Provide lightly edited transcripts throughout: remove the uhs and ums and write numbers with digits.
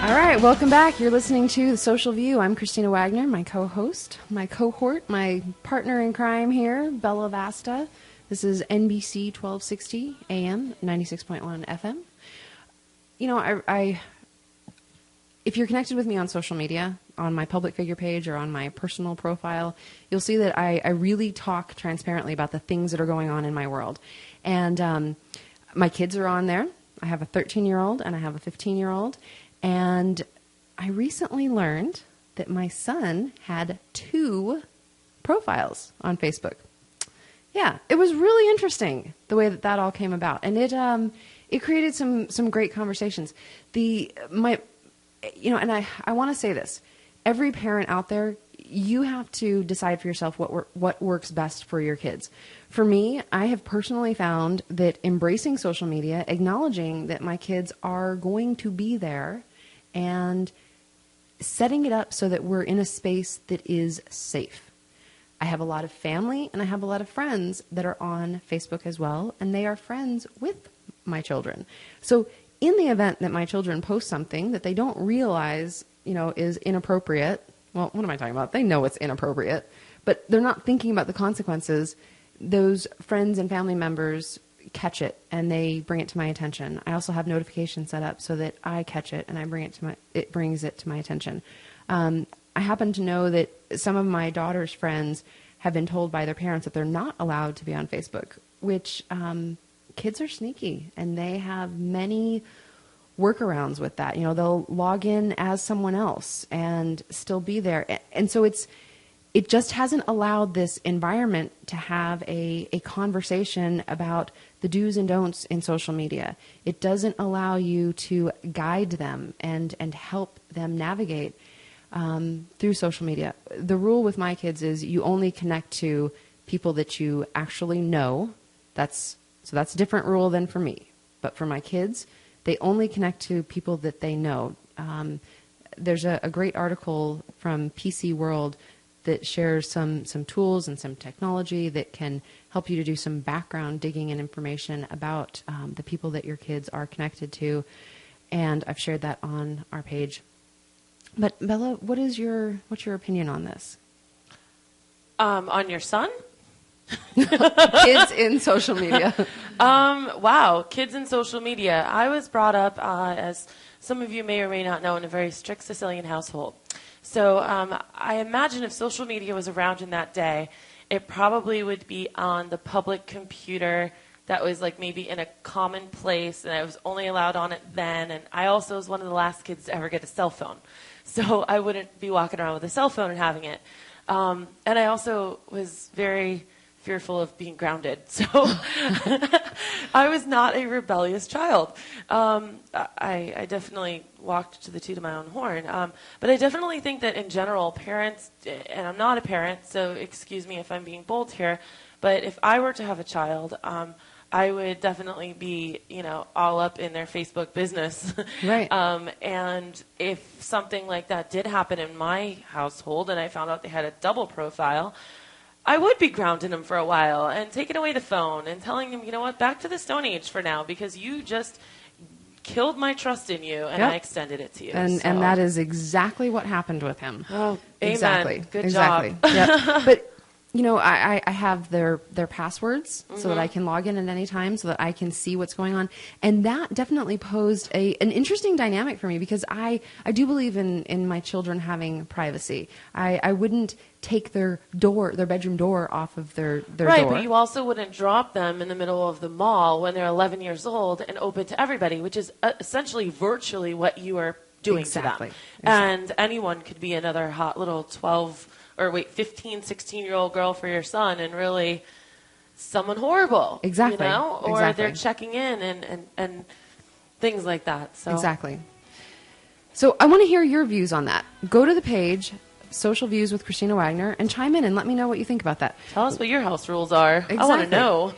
All right, welcome back. You're listening to The Social View. I'm Christina Wagner, my co-host, my cohort, my partner in crime here, Bella Vasta. This is NBC 1260 AM, 96.1 FM. You know, if you're connected with me on social media, on my public figure page or on my personal profile, you'll see that I really talk transparently about the things that are going on in my world. And my kids are on there. I have a 13-year-old and I have a 15-year-old. And I recently learned that my son had 2 profiles on Facebook. Yeah, it was really interesting the way that all came about, and it created some great conversations. I want to say this: every parent out there, you have to decide for yourself what works best for your kids. For me, I have personally found that embracing social media, acknowledging that my kids are going to be there, and setting it up so that we're in a space that is safe. I have a lot of family and I have a lot of friends that are on Facebook as well, and they are friends with my children. So in the event that my children post something that they don't realize, is inappropriate, well, what am I talking about? They know it's inappropriate, but they're not thinking about the consequences. Those friends and family members catch it and they bring it to my attention. I also have notifications set up so that I catch it and it brings it to my attention. I happen to know that some of my daughter's friends have been told by their parents that they're not allowed to be on Facebook, which kids are sneaky and they have many workarounds with that. They'll log in as someone else and still be there. And so it just hasn't allowed this environment to have a conversation about the do's and don'ts in social media. It doesn't allow you to guide them and help them navigate through social media. The rule with my kids is you only connect to people that you actually know. That's a different rule than for me. But for my kids, they only connect to people that they know. There's a great article from PC World that shares some tools and some technology that can help you to do some background digging and information about the people that your kids are connected to. And I've shared that on our page. But Bella, what's your opinion on this? On your son? Kids in social media. Wow, kids in social media. I was brought up, as some of you may or may not know, in a very strict Sicilian household. So I imagine if social media was around in that day, it probably would be on the public computer that was like maybe in a common place, and I was only allowed on it then. And I also was one of the last kids to ever get a cell phone. So I wouldn't be walking around with a cell phone and having it. And I also was very fearful of being grounded. So I was not a rebellious child. I definitely walked to the toot of my own horn. But I definitely think that in general, parents, and I'm not a parent, so excuse me if I'm being bold here, but if I were to have a child, I would definitely be, all up in their Facebook business. Right. And if something like that did happen in my household and I found out they had a double profile, I would be grounding them for a while and taking away the phone and telling them, you know what, back to the Stone Age for now, because you just killed my trust in you and I extended it to you. And that is exactly what happened with him. Oh, exactly. Amen. Good exactly. job. Yep. But I have their passwords so that I can log in at any time so that I can see what's going on. And that definitely posed an interesting dynamic for me because I do believe in my children having privacy. I wouldn't take their bedroom door off of their door. Right, but you also wouldn't drop them in the middle of the mall when they're 11 years old and open to everybody, which is essentially virtually what you are doing to them. Exactly. And anyone could be another hot little 15, 16-year-old girl for your son and really someone horrible. Exactly. Or they're checking in and things like that. So. Exactly. So I want to hear your views on that. Go to the page, Social Views with Christina Wagner, and chime in and let me know what you think about that. Tell us what your house rules are. Exactly. I want to know.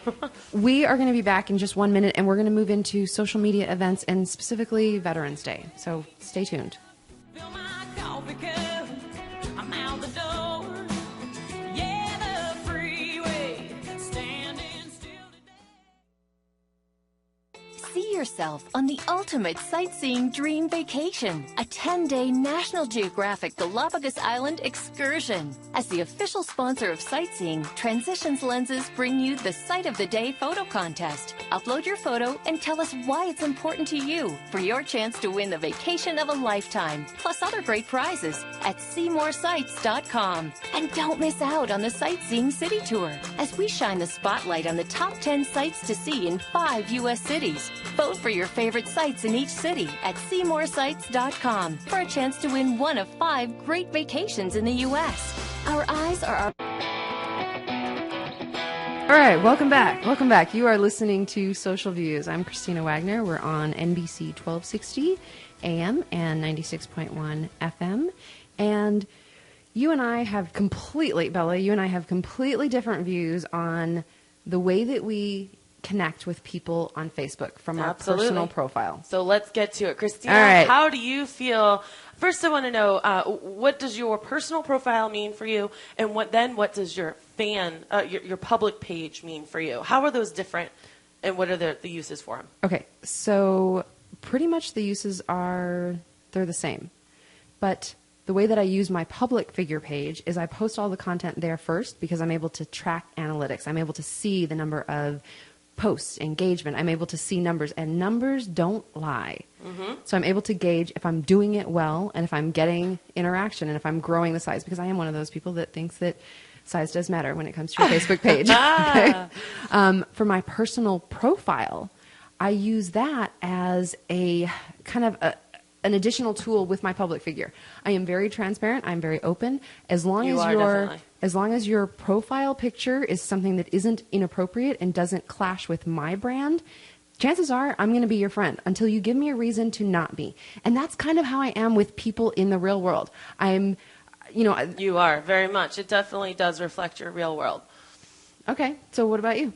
We are going to be back in just 1 minute, and we're going to move into social media events and specifically Veterans Day. So stay tuned. Fill my coffee cup, I'm out the door. Yeah, the freeway, standing still today. See yourself on the ultimate sightseeing dream vacation, a 10-day National Geographic Galapagos Island excursion. As the official sponsor of Sightseeing, Transitions Lenses bring you the Sight of the Day photo contest. Upload your photo and tell us why it's important to you for your chance to win the vacation of a lifetime, plus other great prizes at SeymourSights.com. And don't miss out on the Sightseeing City Tour as we shine the spotlight on the top 10 sights to see in 5 U.S. cities. Vote for your favorite sights in each city at SeymourSights.com for a chance to win one of 5 great vacations in the U.S. Our eyes are our... All right, welcome back. Welcome back. You are listening to Social Views. I'm Christina Wagner. We're on NBC 1260 AM and 96.1 FM. And you and I have completely, Bella, you and I have completely different views on the way that we connect with people on Facebook from our personal profile. So let's get to it. Christina, all right. How do you feel? First, I want to know, what does your personal profile mean for you? And what does your your public page mean for you? How are those different? And what are the uses for them? Okay, so pretty much the uses they're the same. But the way that I use my public figure page is I post all the content there first because I'm able to track analytics. I'm able to see the number of posts, engagement. I'm able to see numbers, and numbers don't lie. Mm-hmm. So I'm able to gauge if I'm doing it well and if I'm getting interaction and if I'm growing the size, because I am one of those people that thinks that size does matter when it comes to your Facebook page. Okay? For my personal profile, I use that as a kind of an additional tool with my public figure. I am very transparent. I'm very open. As long as your profile picture is something that isn't inappropriate and doesn't clash with my brand, chances are I'm going to be your friend until you give me a reason to not be. And that's kind of how I am with people in the real world. You are very much. It definitely does reflect your real world. Okay, so what about you?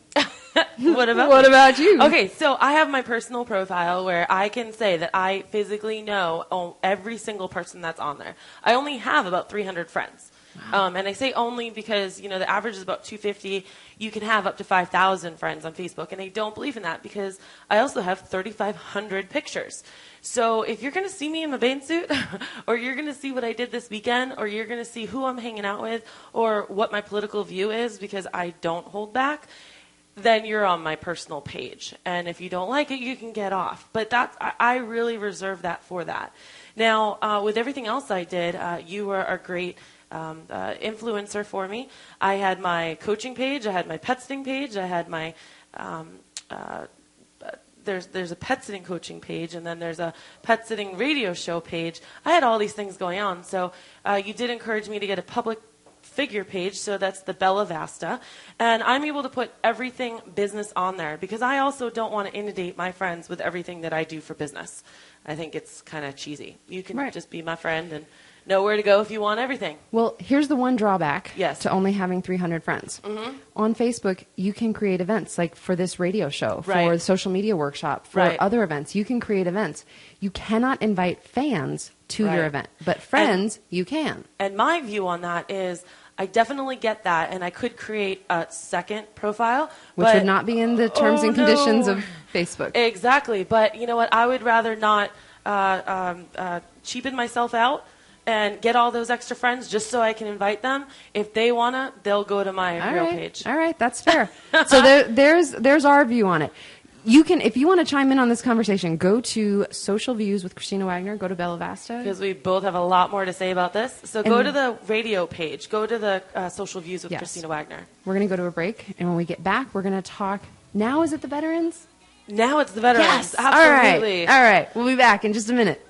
What about you? Okay, so I have my personal profile where I can say that I physically know every single person that's on there. I only have about 300 friends. Wow. And I say only because, the average is about 250. You can have up to 5,000 friends on Facebook, and I don't believe in that because I also have 3,500 pictures. So if you're going to see me in my bathing suit, or you're going to see what I did this weekend, or you're going to see who I'm hanging out with, or what my political view is, because I don't hold back, then you're on my personal page. And if you don't like it, you can get off. But I really reserve that for that. Now, with everything else I did, you were a great influencer for me. I had my coaching page, I had my pet sitting page, I had my there's a pet sitting coaching page, and then there's a pet sitting radio show page. I had all these things going on. So you did encourage me to get a public figure page, so that's the Bella Vasta, and I'm able to put everything business on there because I also don't want to inundate my friends with everything that I do for business. I think it's kind of cheesy. You can just be my friend and know where to go if you want everything. Well, here's the one drawback to only having 300 friends. Mm-hmm. On Facebook, you can create events like for this radio show, for the social media workshop, for other events. You can create events. You cannot invite fans to your event, but friends, you can. And my view on that is I definitely get that, and I could create a second profile. Which would not be in the terms and conditions of Facebook. Exactly. But you know what? I would rather not cheapen myself out and get all those extra friends just so I can invite them. If they want to, they'll go to my real page. All right, that's fair. So there's our view on it. You can, if you want to chime in on this conversation, go to Social Views with Christina Wagner. Go to Bella Vasta. Because we both have a lot more to say about this. So go to the radio page. Go to the Social Views with Christina Wagner. We're going to go to a break, and when we get back, we're going to talk. Now is it the veterans? Now it's the veterans. Yes, absolutely. All right. We'll be back in just a minute.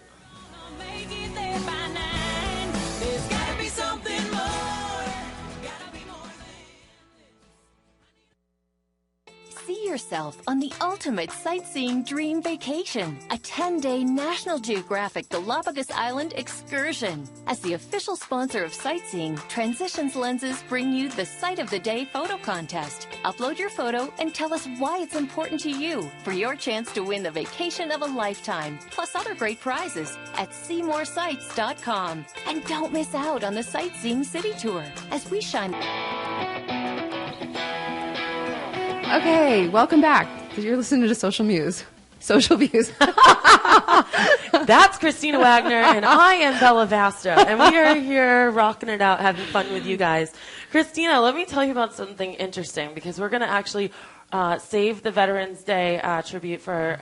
See yourself on the ultimate sightseeing dream vacation, a 10-day National Geographic Galapagos Island excursion. As the official sponsor of Sightseeing, Transitions Lenses bring you the Sight of the Day photo contest. Upload your photo and tell us why it's important to you for your chance to win the vacation of a lifetime, plus other great prizes at SeymourSights.com. And don't miss out on the Sightseeing City Tour as we shine... Okay, welcome back. You're listening to Social Muse. Social Views. That's Christina Wagner, and I am Bella Vasta, and we are here rocking it out, having fun with you guys. Christina, let me tell you about something interesting, because we're going to actually save the Veterans Day tribute for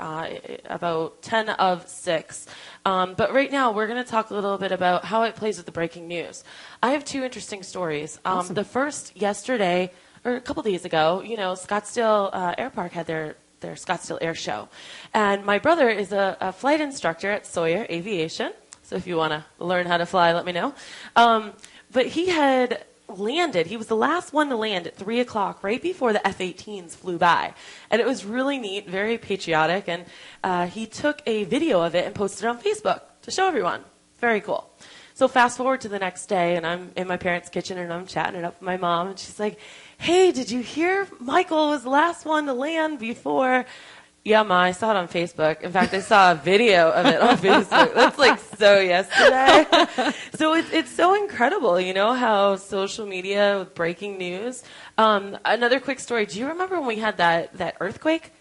about 10 of 6. But right now, we're going to talk a little bit about how it plays with the breaking news. I have 2 interesting stories. Awesome. The first, yesterday, or a couple days ago, Scottsdale Air Park had their Scottsdale Air Show. And my brother is a flight instructor at Sawyer Aviation. So if you want to learn how to fly, let me know. But he had landed. He was the last one to land at 3 o'clock, right before the F-18s flew by. And it was really neat, very patriotic. And he took a video of it and posted it on Facebook to show everyone. Very cool. So fast forward to the next day, and I'm in my parents' kitchen, and I'm chatting it up with my mom. And she's like, hey, did you hear Michael was the last one to land before? Yeah, Ma, I saw it on Facebook. In fact, I saw a video of it on Facebook. That's like so yesterday. So it's so incredible, how social media with breaking news. Another quick story. Do you remember when we had that earthquake?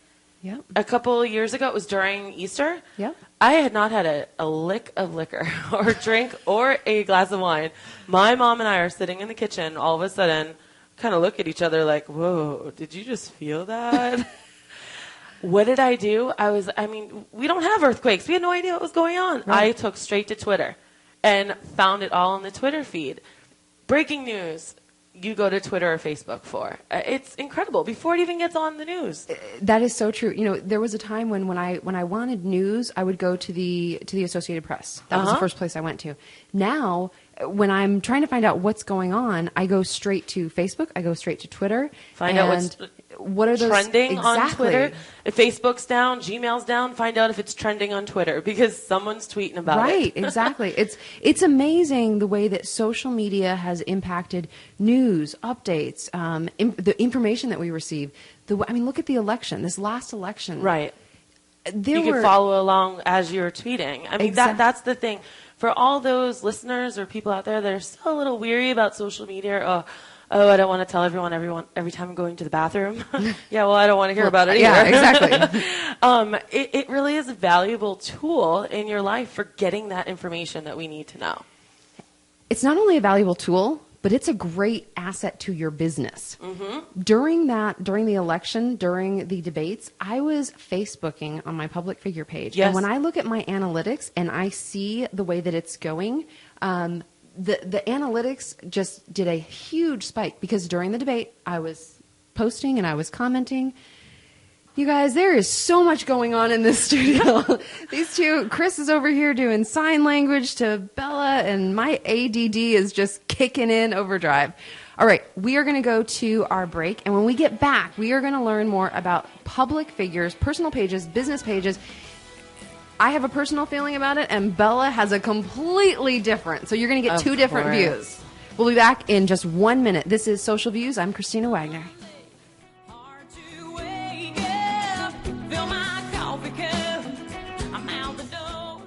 Yeah. A couple of years ago. It was during Easter. Yeah. I had not had a lick of liquor or drink or a glass of wine. My mom and I are sitting in the kitchen. All of a sudden, kind of look at each other like, whoa, did you just feel that? What did I do? We don't have earthquakes. We had no idea what was going on. Right. I took straight to Twitter and found it all on the Twitter feed. Breaking news. You go to Twitter or Facebook for. It's incredible before it even gets on the news. That is so true. There was a time when I wanted news, I would go to the Associated Press. That was the first place I went to. Now, when I'm trying to find out what's going on, I go straight to Facebook. I go straight to Twitter. Find out what's what are those trending on exactly. Twitter. If Facebook's down, Gmail's down, find out if it's trending on Twitter because someone's tweeting about it. Right, exactly. It's amazing the way that social media has impacted news, updates, the information that we receive. Look at the election, this last election. Right. You could follow along as you're tweeting. That's the thing. For all those listeners or people out there that are still a little weary about social media, I don't want to tell everyone every time I'm going to the bathroom. Yeah, well, I don't want to hear about it either. Yeah, exactly. It really is a valuable tool in your life for getting that information that we need to know. It's not only a valuable tool, but it's a great asset to your business. Mm-hmm. During the election, during the debates, I was Facebooking on my public figure page. Yes. And when I look at my analytics and I see the way that it's going, the analytics just did a huge spike because during the debate, I was posting and I was commenting. You guys, there is so much going on in this studio. These two, Chris is over here doing sign language to Bella, and my ADD is just kicking in overdrive. All right, we are going to go to our break, and when we get back, we are going to learn more about public figures, personal pages, business pages. I have a personal feeling about it, and Bella has a completely different. So you're going to get two different views. We'll be back in just 1 minute. This is Social Views. I'm Christina Wagner. Hard to wake up, fill my coffee cup, I'm out the door.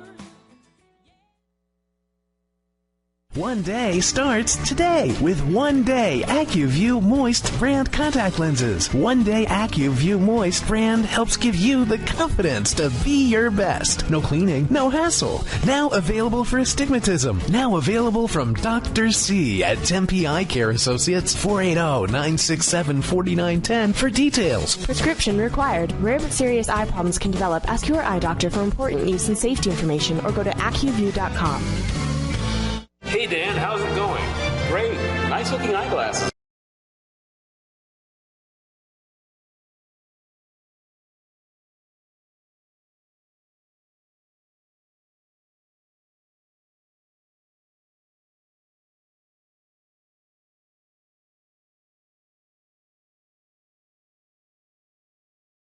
One day starts today with One Day AccuView Moist brand contact lenses. One Day AccuView Moist brand helps give you the confidence to be your best. No cleaning, no hassle. Now available for astigmatism. Now available from Dr. C at Tempe Eye Care Associates, 480-967-4910 for details. Prescription required. Rare but serious eye problems can develop. Ask your eye doctor for important use and safety information or go to AccuView.com. Hey Dan, how's it going? Great. Nice looking eyeglasses.